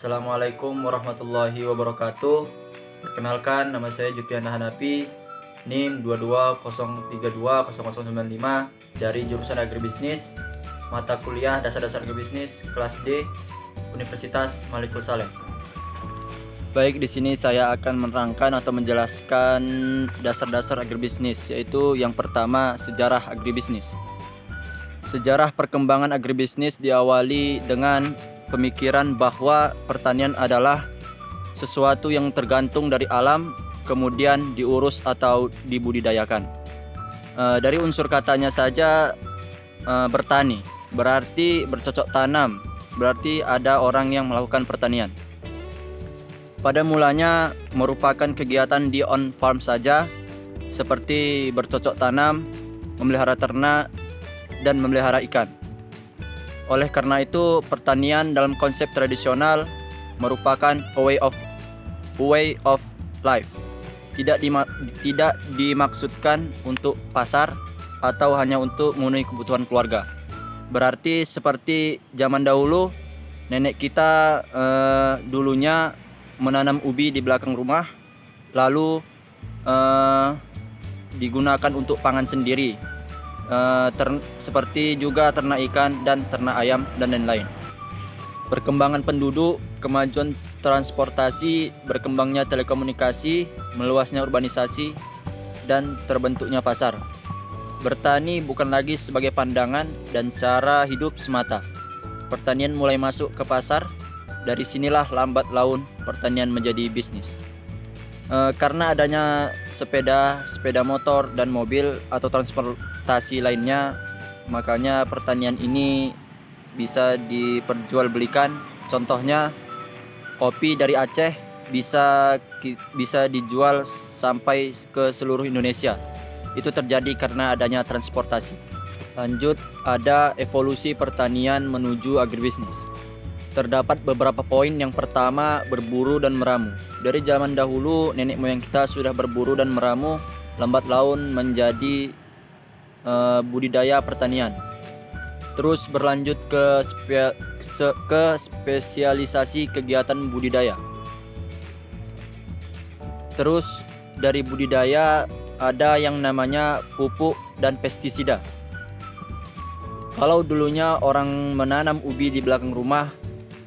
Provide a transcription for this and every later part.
Assalamualaikum warahmatullahi wabarakatuh. Perkenalkan, nama saya Jupiana Hanafi, NIM 2203200095 dari jurusan Agribisnis, mata kuliah Dasar-Dasar Agribisnis kelas D, Universitas Malikul Saleh. Baik, di sini saya akan menerangkan atau menjelaskan dasar-dasar agribisnis, yaitu yang pertama, sejarah agribisnis. Sejarah perkembangan agribisnis diawali dengan pemikiran bahwa pertanian adalah sesuatu yang tergantung dari alam, kemudian diurus atau dibudidayakan. Dari unsur katanya saja, bertani berarti bercocok tanam, berarti ada orang yang melakukan pertanian. Pada mulanya merupakan kegiatan di on farm saja, seperti bercocok tanam, memelihara ternak, dan memelihara ikan. Oleh karena itu, pertanian dalam konsep tradisional merupakan a way of life. Tidak dimaksudkan untuk pasar atau hanya untuk memenuhi kebutuhan keluarga. Berarti seperti zaman dahulu, nenek kita dulunya menanam ubi di belakang rumah, lalu digunakan untuk pangan sendiri. Seperti juga ternak ikan dan ternak ayam dan lain-lain. Perkembangan penduduk, kemajuan transportasi, berkembangnya telekomunikasi, meluasnya urbanisasi, dan terbentuknya pasar. Bertani bukan lagi sebagai pandangan dan cara hidup semata. Pertanian mulai masuk ke pasar. Dari sinilah lambat laun pertanian menjadi bisnis. Karena adanya sepeda motor dan mobil atau transportasi lainnya, makanya pertanian ini bisa diperjualbelikan. Contohnya kopi dari Aceh bisa dijual sampai ke seluruh Indonesia. Itu terjadi karena adanya transportasi. Lanjut, ada evolusi pertanian menuju agribisnis. Terdapat beberapa poin. Yang pertama, berburu dan meramu. Dari zaman dahulu nenek moyang kita sudah berburu dan meramu, lambat laun menjadi budidaya pertanian. Terus berlanjut ke spesialisasi kegiatan budidaya. Terus dari budidaya ada yang namanya pupuk dan pestisida. Kalau dulunya orang menanam ubi di belakang rumah,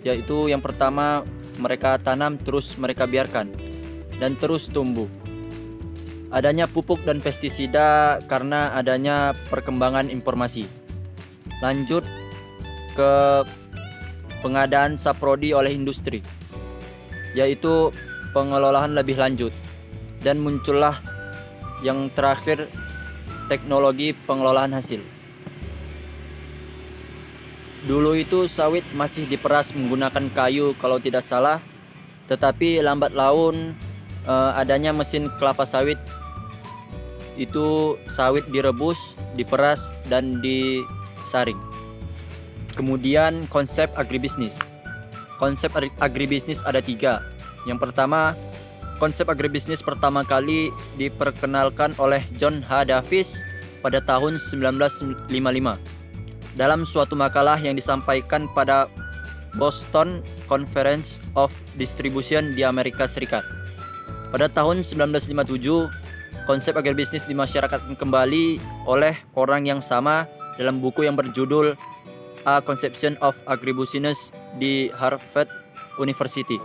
yaitu yang pertama mereka tanam, terus mereka biarkan dan terus tumbuh. Adanya pupuk dan pestisida karena adanya perkembangan informasi. Lanjut ke pengadaan saprodi oleh industri, yaitu pengelolaan lebih lanjut, dan muncullah yang terakhir, teknologi pengelolaan hasil. Dulu itu sawit masih diperas menggunakan kayu kalau tidak salah, tetapi lambat laun adanya mesin kelapa sawit. Itu sawit direbus, diperas, dan disaring. Kemudian konsep agribisnis. Konsep agribisnis ada 3. Yang pertama, konsep agribisnis pertama kali diperkenalkan oleh John H. Davis pada tahun 1955. Dalam suatu makalah yang disampaikan pada Boston Conference of Distribution di Amerika Serikat. Pada tahun 1957, konsep agribisnis dimasyarakatkan kembali oleh orang yang sama dalam buku yang berjudul A Conception of Agribusiness di Harvard University.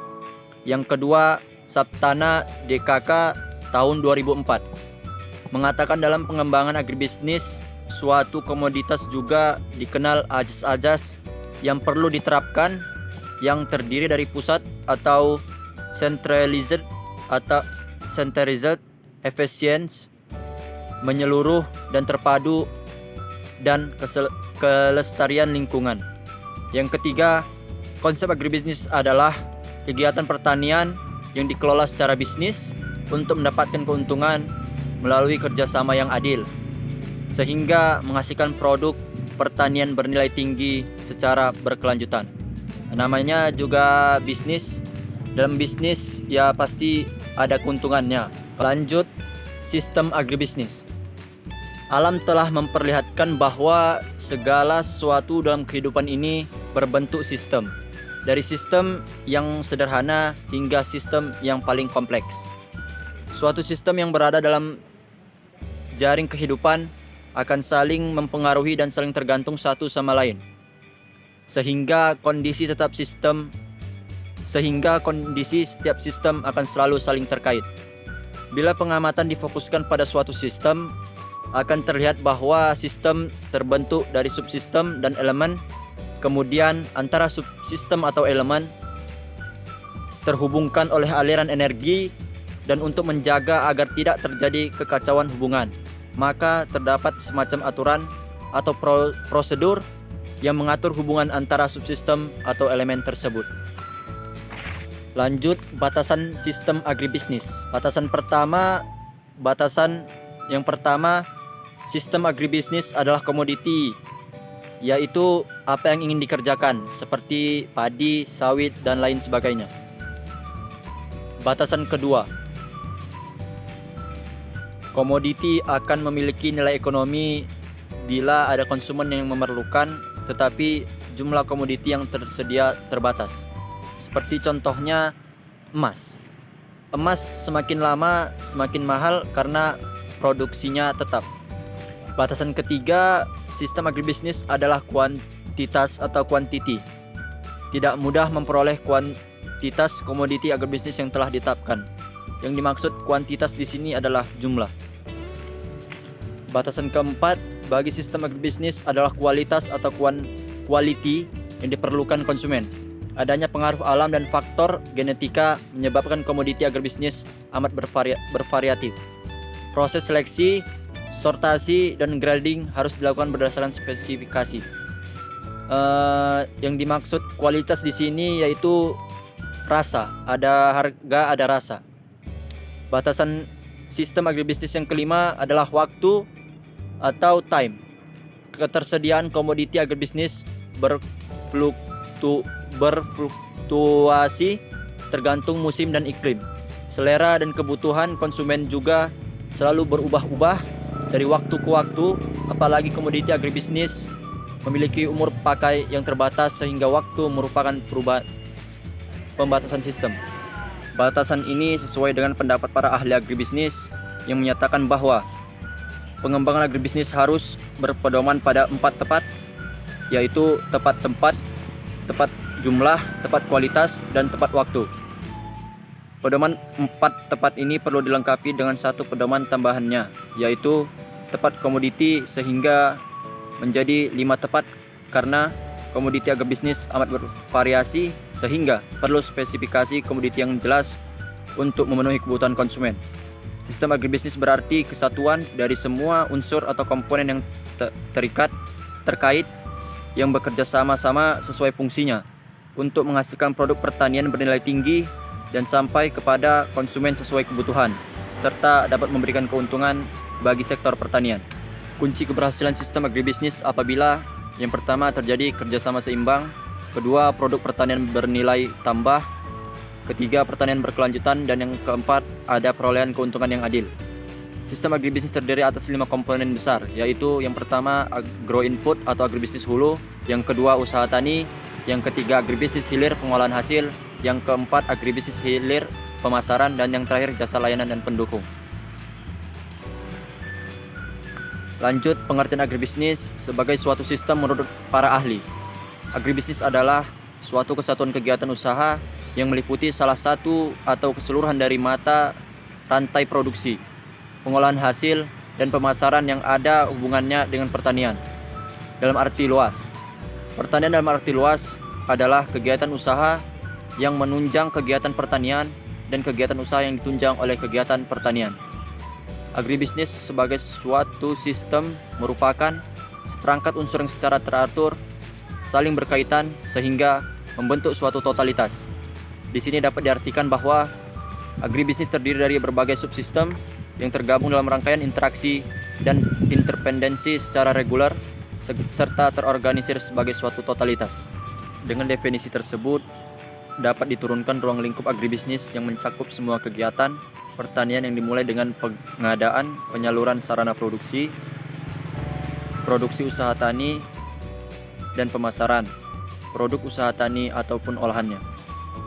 Yang kedua, Saptana DKK tahun 2004 mengatakan dalam pengembangan agribisnis, suatu komoditas juga dikenal ajas-ajas yang perlu diterapkan, yang terdiri dari pusat atau centralized, efficient, menyeluruh dan terpadu, dan kelestarian lingkungan. Yang ketiga, konsep agribisnis adalah kegiatan pertanian yang dikelola secara bisnis untuk mendapatkan keuntungan melalui kerjasama yang adil, sehingga menghasilkan produk pertanian bernilai tinggi secara berkelanjutan. Namanya juga bisnis. Dalam bisnis ya pasti ada keuntungannya. Lanjut, sistem agribisnis. Alam telah memperlihatkan bahwa segala sesuatu dalam kehidupan ini berbentuk sistem. dari sistem yang sederhana hingga sistem yang paling kompleks. Suatu sistem yang berada dalam jaring kehidupan akan saling mempengaruhi dan saling tergantung satu sama lain. Sehingga kondisi setiap sistem akan selalu saling terkait. Bila pengamatan difokuskan pada suatu sistem, akan terlihat bahwa sistem terbentuk dari subsistem dan elemen. Kemudian antara subsistem atau elemen terhubungkan oleh aliran energi, dan untuk menjaga agar tidak terjadi kekacauan hubungan, maka terdapat semacam aturan atau prosedur yang mengatur hubungan antara subsistem atau elemen tersebut. Lanjut, batasan sistem agribisnis. Batasan yang pertama, sistem agribisnis adalah komoditi, yaitu apa yang ingin dikerjakan seperti padi, sawit, dan lain sebagainya. Batasan kedua, komoditi akan memiliki nilai ekonomi bila ada konsumen yang memerlukan, tetapi jumlah komoditi yang tersedia terbatas. Seperti contohnya emas. Emas semakin lama semakin mahal karena produksinya tetap. Batasan ketiga, sistem agribisnis adalah kuantitas atau kuantiti. Tidak mudah memperoleh kuantitas komoditi agribisnis yang telah ditetapkan. Yang dimaksud kuantitas di sini adalah jumlah. Batasan keempat, bagi sistem agribisnis adalah kualitas atau quality yang diperlukan konsumen. Adanya pengaruh alam dan faktor genetika menyebabkan komoditi agribisnis amat bervariatif. Proses seleksi, sortasi, dan grading harus dilakukan berdasarkan spesifikasi. Yang dimaksud kualitas di sini yaitu rasa, ada harga, ada rasa. Batasan sistem agribisnis yang kelima adalah waktu atau time. Ketersediaan komoditi agribisnis berfluktuasi tergantung musim dan iklim. Selera dan kebutuhan konsumen juga selalu berubah-ubah dari waktu ke waktu, apalagi komoditi agribisnis memiliki umur pakai yang terbatas sehingga waktu merupakan pembatasan sistem. Batasan ini sesuai dengan pendapat para ahli agribisnis yang menyatakan bahwa pengembangan agribisnis harus berpedoman pada 4 tepat, yaitu tepat tempat, tepat jumlah, tepat kualitas, dan tepat waktu. Pedoman 4 tepat ini perlu dilengkapi dengan satu pedoman tambahannya, yaitu tepat komoditi, sehingga menjadi 5 tepat karena komoditi agribisnis amat bervariasi sehingga perlu spesifikasi komoditi yang jelas untuk memenuhi kebutuhan konsumen. Sistem agribisnis berarti kesatuan dari semua unsur atau komponen yang terkait yang bekerja sama-sama sesuai fungsinya untuk menghasilkan produk pertanian bernilai tinggi dan sampai kepada konsumen sesuai kebutuhan, serta dapat memberikan keuntungan bagi sektor pertanian. Kunci keberhasilan sistem agribisnis apabila yang pertama terjadi kerjasama seimbang, kedua produk pertanian bernilai tambah, ketiga pertanian berkelanjutan, dan yang keempat ada perolehan keuntungan yang adil. Sistem agribisnis terdiri atas 5 komponen besar, yaitu yang pertama agro-input atau agribisnis hulu, yang kedua usaha tani, yang ketiga agribisnis hilir pengolahan hasil, yang keempat agribisnis hilir pemasaran, dan yang terakhir jasa layanan dan pendukung. Lanjut, pengertian agribisnis sebagai suatu sistem menurut para ahli. Agribisnis adalah suatu kesatuan kegiatan usaha yang meliputi salah satu atau keseluruhan dari mata rantai produksi, pengolahan hasil, dan pemasaran yang ada hubungannya dengan pertanian. Dalam arti luas, pertanian dalam arti luas adalah kegiatan usaha yang menunjang kegiatan pertanian dan kegiatan usaha yang ditunjang oleh kegiatan pertanian. Agribisnis sebagai suatu sistem merupakan seperangkat unsur yang secara teratur saling berkaitan sehingga membentuk suatu totalitas. Di sini dapat diartikan bahwa agribisnis terdiri dari berbagai subsistem yang tergabung dalam rangkaian interaksi dan interdependensi secara reguler serta terorganisir sebagai suatu totalitas. Dengan definisi tersebut, dapat diturunkan ruang lingkup agribisnis yang mencakup semua kegiatan pertanian yang dimulai dengan pengadaan, penyaluran sarana produksi usaha tani, dan pemasaran, produk usaha tani ataupun olahannya.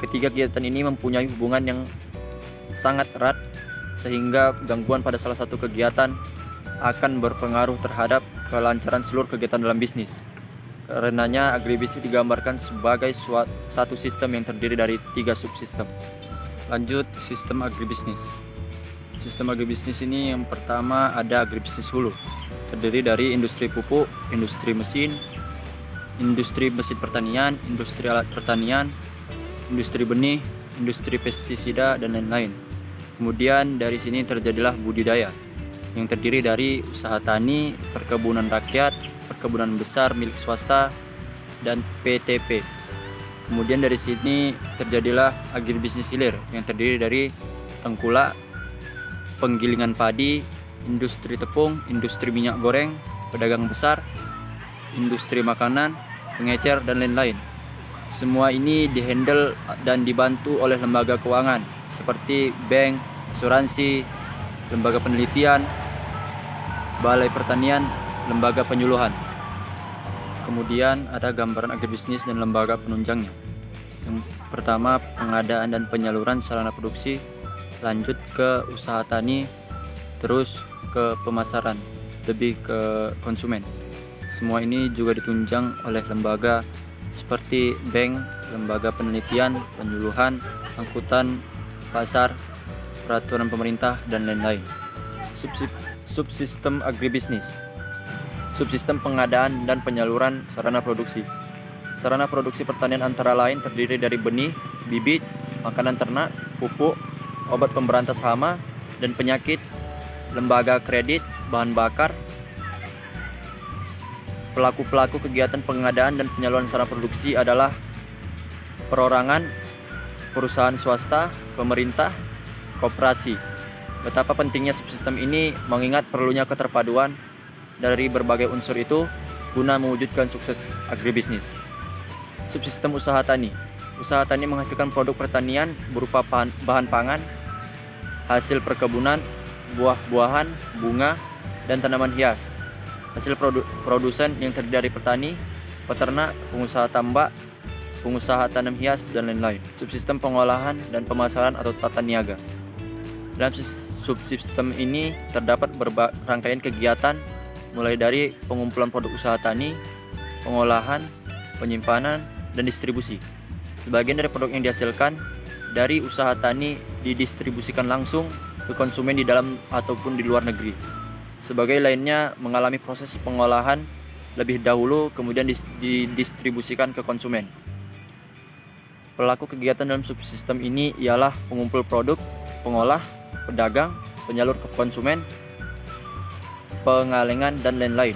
Ketiga kegiatan ini mempunyai hubungan yang sangat erat sehingga gangguan pada salah satu kegiatan akan berpengaruh terhadap kelancaran seluruh kegiatan dalam bisnis. Karenanya agribisnis digambarkan sebagai satu sistem yang terdiri dari 3 subsistem. Lanjut, sistem agribisnis. Sistem agribisnis ini yang pertama ada agribisnis hulu, terdiri dari industri pupuk, industri mesin pertanian, industri alat pertanian, industri benih, industri pestisida, dan lain-lain. Kemudian dari sini terjadilah budidaya, yang terdiri dari usaha tani, perkebunan rakyat, perkebunan besar milik swasta, dan PTP. Kemudian dari sini terjadilah agribisnis hilir, yang terdiri dari tengkulak, penggilingan padi, industri tepung, industri minyak goreng, pedagang besar, industri makanan, pengecer, dan lain-lain. Semua ini dihandle dan dibantu oleh lembaga keuangan seperti bank, asuransi, lembaga penelitian, balai pertanian, lembaga penyuluhan. Kemudian ada gambaran agribisnis dan lembaga penunjangnya. Yang pertama, pengadaan dan penyaluran sarana produksi, lanjut ke usaha tani, terus ke pemasaran, lebih ke konsumen. Semua ini juga ditunjang oleh lembaga seperti bank, lembaga penelitian, penyuluhan, angkutan, pasar, peraturan pemerintah, dan lain-lain. Subsistem agribisnis. Subsistem pengadaan dan penyaluran sarana produksi. Sarana produksi pertanian antara lain terdiri dari benih, bibit, makanan ternak, pupuk, obat pemberantas hama dan penyakit, lembaga kredit, bahan bakar. Pelaku-pelaku kegiatan pengadaan dan penyaluran sarana produksi adalah perorangan, perusahaan swasta, pemerintah, koperasi. Betapa pentingnya subsistem ini mengingat perlunya keterpaduan dari berbagai unsur itu guna mewujudkan sukses agribisnis. Subsistem usaha tani. Usaha tani menghasilkan produk pertanian berupa bahan pangan, hasil perkebunan, buah-buahan, bunga, dan tanaman hias. Hasil produsen yang terdiri dari petani, peternak, pengusaha tambak, pengusaha tanam hias, dan lain-lain. Subsistem pengolahan dan pemasaran atau tata niaga. Dalam subsistem ini terdapat rangkaian kegiatan mulai dari pengumpulan produk usaha tani, pengolahan, penyimpanan, dan distribusi. Sebagian dari produk yang dihasilkan dari usaha tani didistribusikan langsung ke konsumen di dalam ataupun di luar negeri. Sebagai lainnya mengalami proses pengolahan lebih dahulu kemudian didistribusikan ke konsumen. Pelaku kegiatan dalam subsistem ini ialah pengumpul produk, pengolah, pedagang, penyalur ke konsumen, pengalengan, dan lain-lain.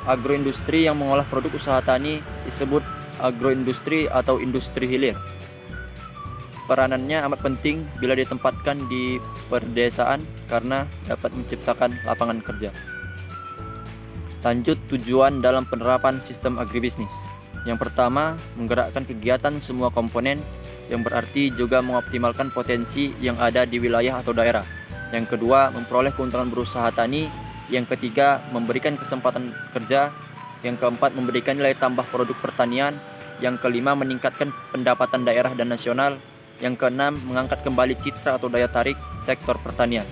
Agroindustri yang mengolah produk usaha tani disebut agroindustri atau industri hilir. Peranannya amat penting bila ditempatkan di perdesaan karena dapat menciptakan lapangan kerja. Lanjut, tujuan dalam penerapan sistem agribisnis. Yang pertama, menggerakkan kegiatan semua komponen, yang berarti juga mengoptimalkan potensi yang ada di wilayah atau daerah. Yang kedua, memperoleh keuntungan berusaha tani. Yang ketiga, memberikan kesempatan kerja. Yang keempat, memberikan nilai tambah produk pertanian. Yang kelima, meningkatkan pendapatan daerah dan nasional. Yang keenam, mengangkat kembali citra atau daya tarik sektor pertanian.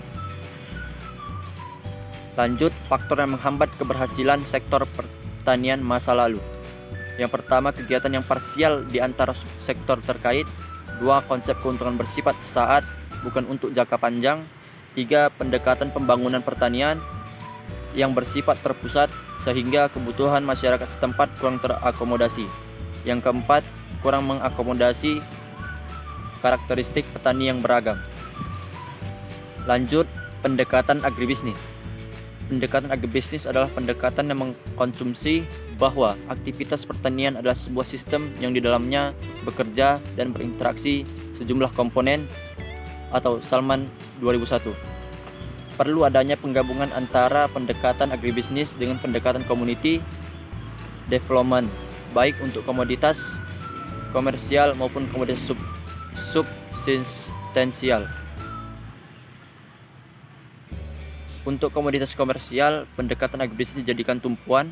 Lanjut, faktor yang menghambat keberhasilan sektor pertanian masa lalu. Yang pertama, kegiatan yang parsial di antara sektor terkait. 2, konsep keuntungan bersifat sesaat, bukan untuk jangka panjang. 3, pendekatan pembangunan pertanian yang bersifat terpusat sehingga kebutuhan masyarakat setempat kurang terakomodasi. Yang keempat, kurang mengakomodasi karakteristik petani yang beragam. Lanjut, pendekatan agribisnis. Pendekatan agribisnis adalah pendekatan yang mengkonsumsi bahwa aktivitas pertanian adalah sebuah sistem yang di dalamnya bekerja dan berinteraksi sejumlah komponen atau Salman 2001. Perlu adanya penggabungan antara pendekatan agribisnis dengan pendekatan community development, baik untuk komoditas komersial maupun komoditas subsistensial. Untuk komoditas komersial, pendekatan agribisnis dijadikan tumpuan,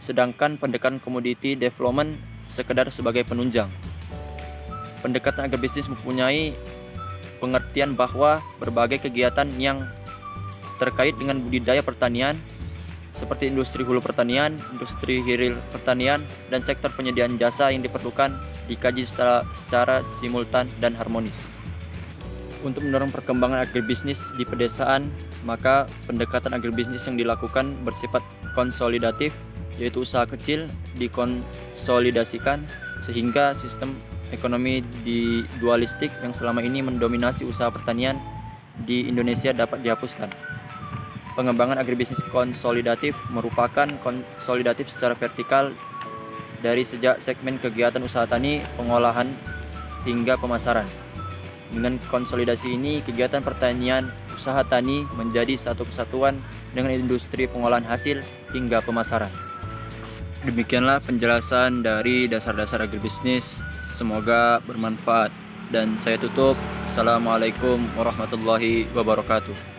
sedangkan pendekatan commodity development sekedar sebagai penunjang. Pendekatan agribisnis mempunyai pengertian bahwa berbagai kegiatan yang terkait dengan budidaya pertanian seperti industri hulu pertanian, industri hilir pertanian, dan sektor penyediaan jasa yang diperlukan dikaji secara simultan dan harmonis. Untuk mendorong perkembangan agribisnis di pedesaan, maka pendekatan agribisnis yang dilakukan bersifat konsolidatif, yaitu usaha kecil dikonsolidasikan sehingga sistem ekonomi di dualistik yang selama ini mendominasi usaha pertanian di Indonesia dapat dihapuskan. Pengembangan agribisnis konsolidatif merupakan konsolidatif secara vertikal dari sejak segmen kegiatan usaha tani, pengolahan, hingga pemasaran. Dengan konsolidasi ini, kegiatan pertanian usaha tani menjadi satu kesatuan dengan industri pengolahan hasil hingga pemasaran. Demikianlah penjelasan dari dasar-dasar agribisnis. Semoga bermanfaat. Dan saya tutup. Assalamualaikum warahmatullahi wabarakatuh.